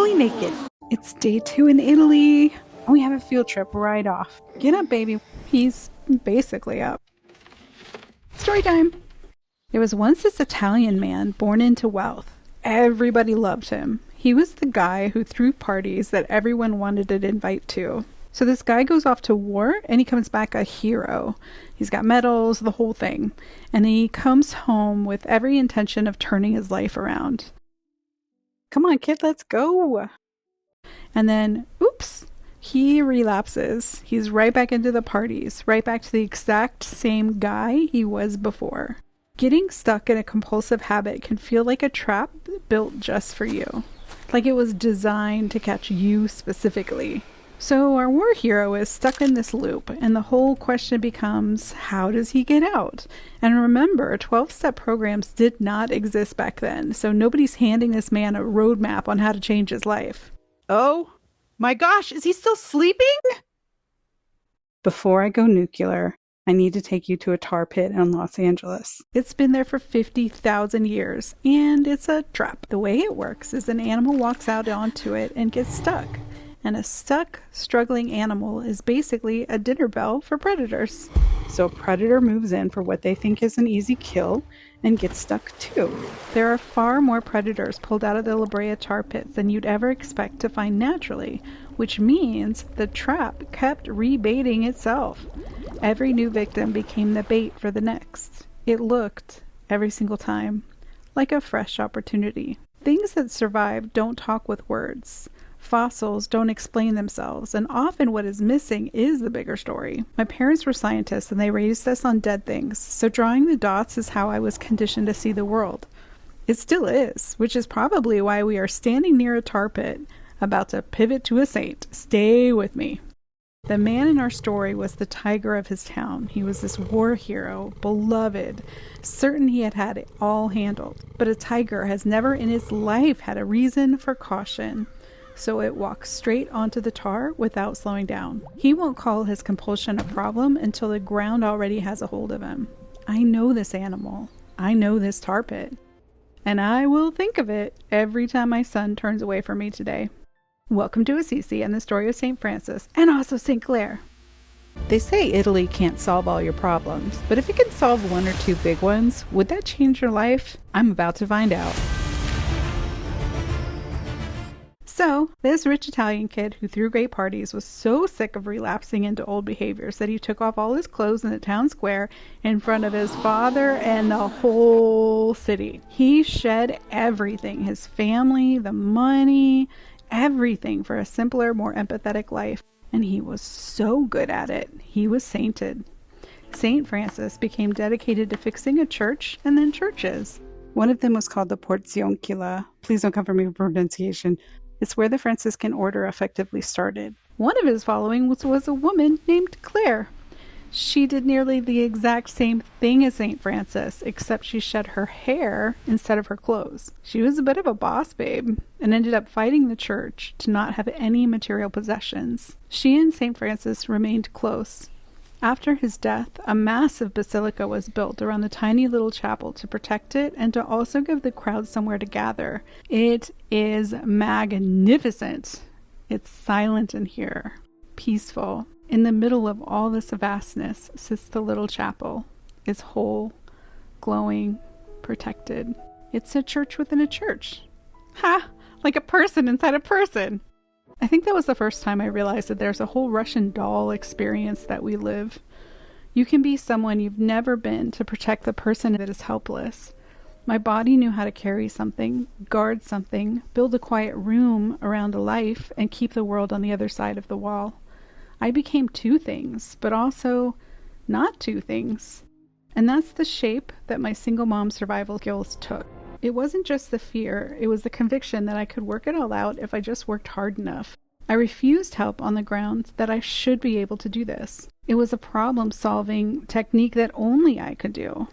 fully naked. It's day 2 in Italy, and we have a field trip right off. Get up, baby. He's basically up. Story time. There was once this Italian man born into wealth. Everybody loved him. He was the guy who threw parties that everyone wanted to invite to. So this guy goes off to war, and he comes back a hero. He's got medals, the whole thing. And he comes home with every intention of turning his life around. Come on, kid, let's go. And then, oops, he relapses. He's right back into the parties, right back to the exact same guy he was before. Getting stuck in a compulsive habit can feel like a trap built just for you. Like it was designed to catch you specifically. So our war hero is stuck in this loop, and the whole question becomes, how does he get out? And remember, 12-step programs did not exist back then, so nobody's handing this man a roadmap on how to change his life. Oh my gosh, is he still sleeping? Before I go nuclear, I need to take you to a tar pit in Los Angeles. It's been there for 50,000 years, and it's a trap. The way it works is an animal walks out onto it and gets stuck. And a stuck, struggling animal is basically a dinner bell for predators. So a predator moves in for what they think is an easy kill and gets stuck too. There are far more predators pulled out of the La Brea tar pits than you'd ever expect to find naturally, which means the trap kept rebaiting itself. Every new victim became the bait for the next. It looked, every single time, like a fresh opportunity. Things that survive don't talk with words. Fossils don't explain themselves, and often what is missing is the bigger story. My parents were scientists and they raised us on dead things, so drawing the dots is how I was conditioned to see the world. It still is, which is probably why we are standing near a tar pit, about to pivot to a saint. Stay with me. The man in our story was the tiger of his town. He was this war hero, beloved, certain he had had it all handled. But a tiger has never in his life had a reason for caution. So it walks straight onto the tar without slowing down. He won't call his compulsion a problem until the ground already has a hold of him. I know this animal. I know this tar pit. And I will think of it every time my son turns away from me today. Welcome to Assisi and the story of St. Francis, and also St. Clare. They say Italy can't solve all your problems, but if it can solve one or two big ones, would that change your life? I'm about to find out. So, this rich Italian kid who threw great parties was so sick of relapsing into old behaviors that he took off all his clothes in the town square in front of his father and the whole city. He shed everything, his family, the money, everything for a simpler, more empathetic life. And he was so good at it, he was sainted. St. Francis became dedicated to fixing a church and then churches. One of them was called the Porzioncula. Please don't come for me for pronunciation. It's where the Franciscan order effectively started. One of his following was a woman named Clare. She did nearly the exact same thing as St. Francis, except she shed her hair instead of her clothes. She was a bit of a boss babe and ended up fighting the church to not have any material possessions. She and St. Francis remained close. After his death, a massive basilica was built around the tiny little chapel to protect it and to also give the crowd somewhere to gather. It is magnificent. It's silent in here, peaceful. In the middle of all this vastness sits the little chapel. It's whole, glowing, protected. It's a church within a church. Ha! Like a person inside a person. I think that was the first time I realized that there's a whole Russian doll experience that we live. You can be someone you've never been to protect the person that is helpless. My body knew how to carry something, guard something, build a quiet room around a life, and keep the world on the other side of the wall. I became two things, but also not two things. And that's the shape that my single mom survival skills took. It wasn't just the fear, it was the conviction that I could work it all out if I just worked hard enough. I refused help on the grounds that I should be able to do this. It was a problem-solving technique that only I could do.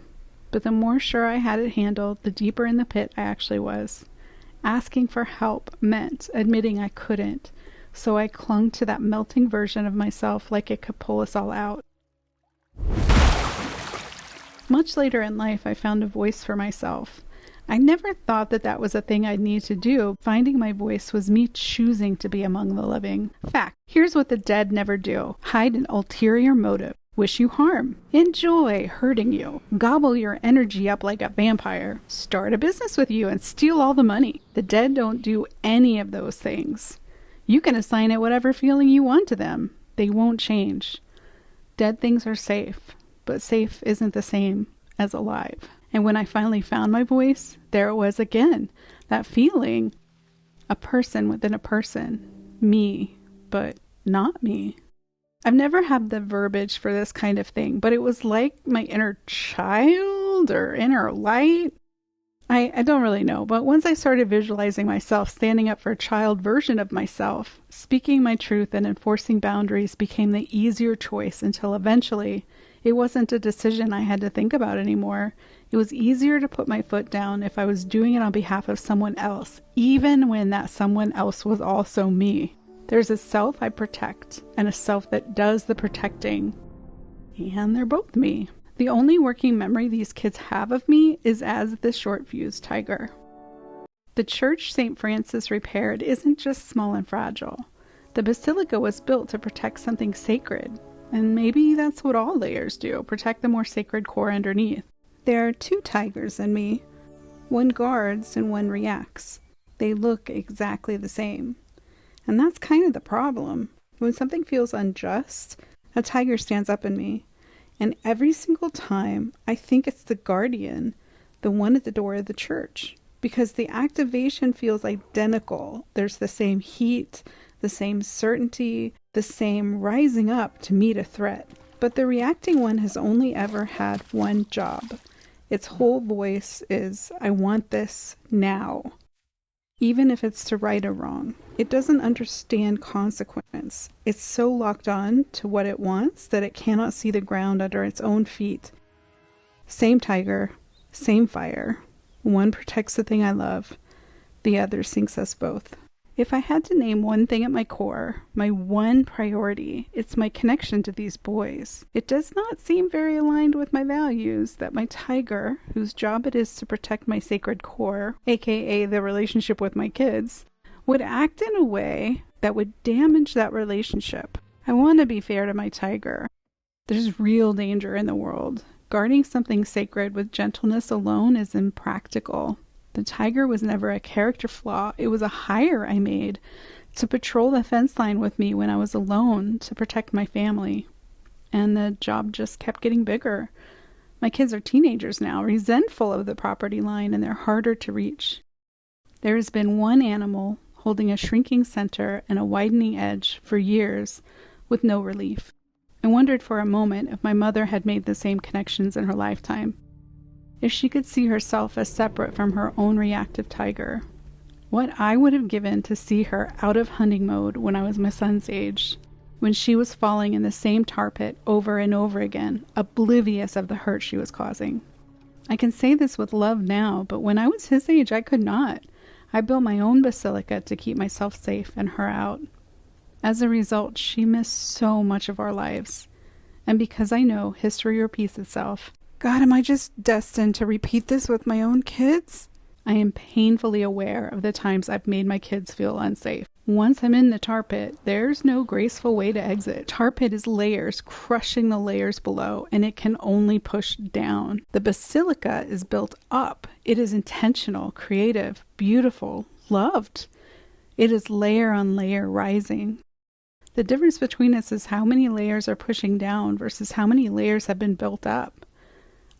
But the more sure I had it handled, the deeper in the pit I actually was. Asking for help meant admitting I couldn't, so I clung to that melting version of myself like it could pull us all out. Much later in life, I found a voice for myself. I never thought that that was a thing I'd need to do. Finding my voice was me choosing to be among the living. Fact, here's what the dead never do. Hide an ulterior motive. Wish you harm. Enjoy hurting you. Gobble your energy up like a vampire. Start a business with you and steal all the money. The dead don't do any of those things. You can assign it whatever feeling you want to them. They won't change. Dead things are safe, but safe isn't the same as alive. And when I finally found my voice, there it was again. That feeling. A person within a person. Me, but not me. I've never had the verbiage for this kind of thing, but it was like my inner child or inner light. I don't really know, but once I started visualizing myself standing up for a child version of myself, speaking my truth and enforcing boundaries became the easier choice until eventually it wasn't a decision I had to think about anymore. It was easier to put my foot down if I was doing it on behalf of someone else, even when that someone else was also me. There's a self I protect and a self that does the protecting, and they're both me. The only working memory these kids have of me is as the short-fused tiger. The church St. Francis repaired isn't just small and fragile. The basilica was built to protect something sacred, and maybe that's what all layers do, protect the more sacred core underneath. There are two tigers in me. One guards and one reacts. They look exactly the same. And that's kind of the problem. When something feels unjust, a tiger stands up in me. And every single time, I think it's the guardian, the one at the door of the church. Because the activation feels identical. There's the same heat, the same certainty, the same rising up to meet a threat. But the reacting one has only ever had one job. Its whole voice is, I want this now. Even if it's to right or wrong. It doesn't understand consequence. It's so locked on to what it wants that it cannot see the ground under its own feet. Same tiger, same fire. One protects the thing I love. The other sinks us both. If I had to name one thing at my core, my one priority, it's my connection to these boys. It does not seem very aligned with my values that my tiger, whose job it is to protect my sacred core, aka the relationship with my kids, would act in a way that would damage that relationship. I want to be fair to my tiger. There's real danger in the world. Guarding something sacred with gentleness alone is impractical. The tiger was never a character flaw. It was a hire I made to patrol the fence line with me when I was alone to protect my family. And the job just kept getting bigger. My kids are teenagers now, resentful of the property line, and they're harder to reach. There has been one animal holding a shrinking center and a widening edge for years with no relief. I wondered for a moment if my mother had made the same connections in her lifetime. If she could see herself as separate from her own reactive tiger. What I would have given to see her out of hunting mode when I was my son's age, when she was falling in the same tar pit over and over again, oblivious of the hurt she was causing. I can say this with love now, but when I was his age, I could not. I built my own basilica to keep myself safe and her out. As a result, she missed so much of our lives. And because I know history repeats itself, God, am I just destined to repeat this with my own kids? I am painfully aware of the times I've made my kids feel unsafe. Once I'm in the tar pit, there's no graceful way to exit. Tar pit is layers, crushing the layers below, and it can only push down. The basilica is built up. It is intentional, creative, beautiful, loved. It is layer on layer rising. The difference between us is how many layers are pushing down versus how many layers have been built up.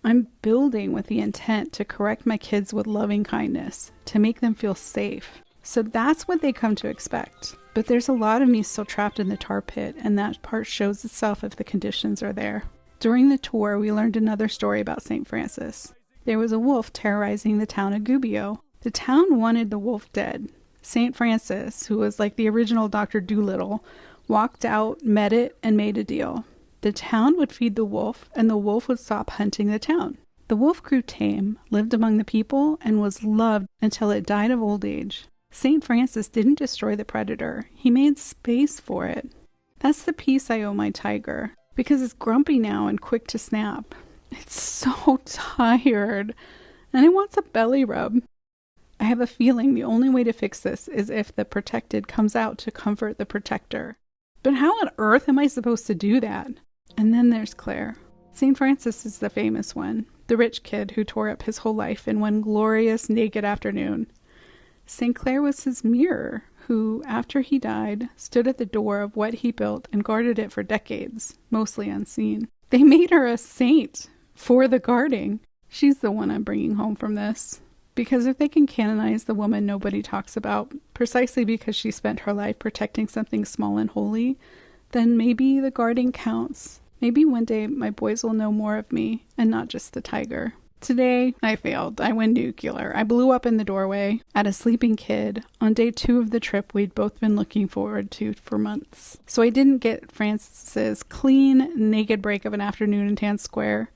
I'm building with the intent to correct my kids with loving kindness, to make them feel safe. So that's what they come to expect. But there's a lot of me still trapped in the tar pit, and that part shows itself if the conditions are there. During the tour, we learned another story about St. Francis. There was a wolf terrorizing the town of Gubbio. The town wanted the wolf dead. St. Francis, who was like the original Dr. Dolittle, walked out, met it, and made a deal. The town would feed the wolf, and the wolf would stop hunting the town. The wolf grew tame, lived among the people, and was loved until it died of old age. St. Francis didn't destroy the predator. He made space for it. That's the peace I owe my tiger, because it's grumpy now and quick to snap. It's so tired. and it wants a belly rub. I have a feeling the only way to fix this is if the protected comes out to comfort the protector. But how on earth am I supposed to do that? And then there's Claire. St. Francis is the famous one, the rich kid who tore up his whole life in one glorious naked afternoon. St. Claire was his mirror, who, after he died, stood at the door of what he built and guarded it for decades, mostly unseen. They made her a saint for the guarding. She's the one I'm bringing home from this. Because if they can canonize the woman nobody talks about, precisely because she spent her life protecting something small and holy, then maybe the guarding counts. Maybe one day my boys will know more of me, and not just the tiger. Today, I failed. I went nuclear. I blew up in the doorway at a sleeping kid on day 2 of the trip we'd both been looking forward to for months. So I didn't get Francis's clean, naked break of an afternoon in Times Square,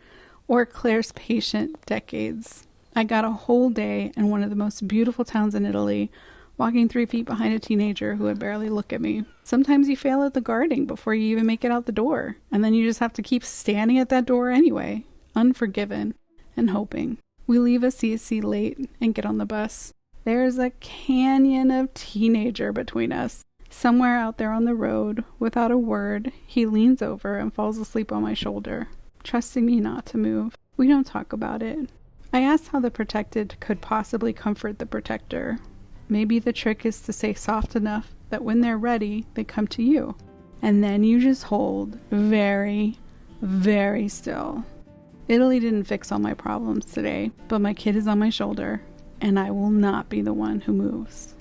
or Claire's patient decades. I got a whole day in one of the most beautiful towns in Italy, walking 3 feet behind a teenager who would barely look at me. Sometimes you fail at the guarding before you even make it out the door, and then you just have to keep standing at that door anyway, unforgiven and hoping. We leave Assisi late and get on the bus. There's a canyon of teenager between us. Somewhere out there on the road, without a word, he leans over and falls asleep on my shoulder, trusting me not to move. We don't talk about it. I asked how the protected could possibly comfort the protector. Maybe the trick is to say soft enough that when they're ready, they come to you. And then you just hold very, very still. Italy didn't fix all my problems today, but my kid is on my shoulder, and I will not be the one who moves.